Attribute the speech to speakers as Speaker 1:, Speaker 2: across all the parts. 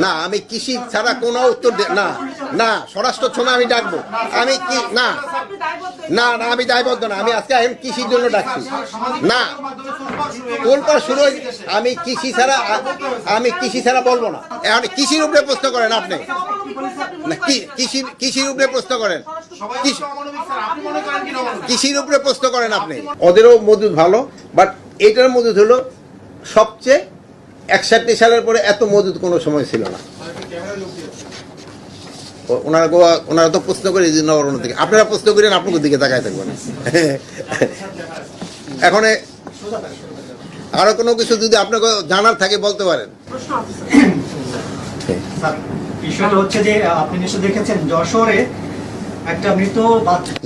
Speaker 1: না, আমি কৃষি ছাড়া কোনো উত্তর না না স্বরাষ্ট্র সময় আমি ডাকবো। আমি কি না না না আমি দায়বদ্ধ না। আমি আজকে আমি কৃষির জন্য ডাকছি না। তোলপাড় শুরু হয়েছে। আমি কৃষি ছাড়া বলবো না। এখন কৃষির উপরে প্রশ্ন করেন আপনি না, কৃষির উপরে প্রশ্ন করেন, কৃষির উপরে প্রশ্ন করেন আপনি। ওদেরও মজুদ ভালো, বাট এটার মজুদ হলো সবচেয়ে 61 সালের পরে এত মজুদ কোনো সময় ছিল না। ওনারা তো প্রশ্ন করে নবরণ থেকে, আপনারা প্রশ্ন করেন, আপনাদের দিকে তাকায় থাকবেন। এখন আরো কোনো কিছু যদি আপনাকে জানার থাকে বলতে পারেন।
Speaker 2: বিষয়টা হচ্ছে যে আপনি নিশ্চয় দেখেছেন যশোরে একটা মৃত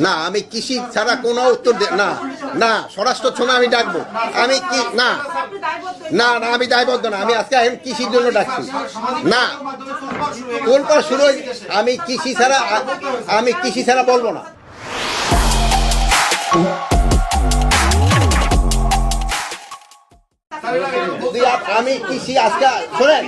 Speaker 1: না, আমি কৃষি ছাড়া কোনো উত্তর না না স্বরাষ্ট্র সময় আমি ডাকবো। আমি কি না না না আমি দায়বদ্ধ না। আমি আজকে আমি কৃষির জন্য ডাকছি না। তোলপাড় শুরু হয়েছে। আমি কৃষি ছাড়া বলবো না। আমি কৃষি আজকে শোনেন,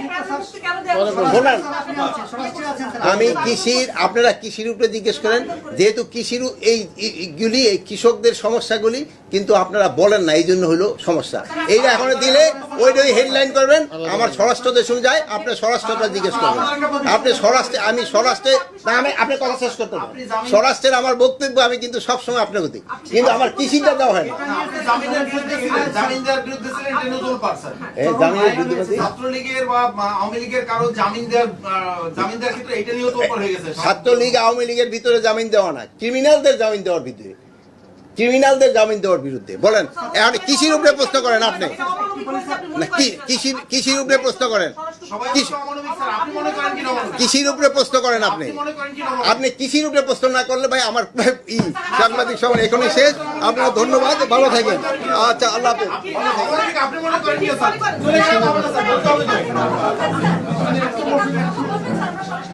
Speaker 1: আমি কৃষির, আপনারা কৃষির উপরে জিজ্ঞেস করেন, যেহেতু কৃষির এইগুলি এই কৃষকদের সমস্যাগুলি কিন্তু আপনারা বলেন না, এই জন্য হলো সমস্যা। এইটা এখন দিলে ওইটাই হেডলাইন করবেন, আমার স্বরাষ্ট্র দেশে যায়, আপনার স্বরাষ্ট্রটা জিজ্ঞেস করবেন। আপনি স্বরাষ্ট্রে, আমি স্বরাষ্ট্রে না, আমি আপনি কথা শেষ করতে হবে। স্বরাষ্ট্রের আমার বক্তব্য আমি কিন্তু সবসময় আপনাকে দিই, কিন্তু আমার কৃষিটা দেওয়া হয় না। ছাত্রলীগ আওয়ামী লীগের ভিতরে জামিন দেওয়া না, ক্রিমিনালদের জামিন দেওয়ার ভিতরে, ক্রিমিনালদের জামিন দেওয়ার বিরুদ্ধে। বলেন এখন কৃষির উপরে প্রশ্ন করেন আপনি না, কৃষির উপরে প্রশ্ন করেন, কৃষির উপরে প্রশ্ন করেন আপনি। আপনি কৃষির উপরে প্রশ্ন না করলে ভাই আমার সাংবাদিক সভা এখনই শেষ। আপনারা ধন্যবাদ, ভালো থাকেন। আচ্ছা, আল্লাহ হাফেজ।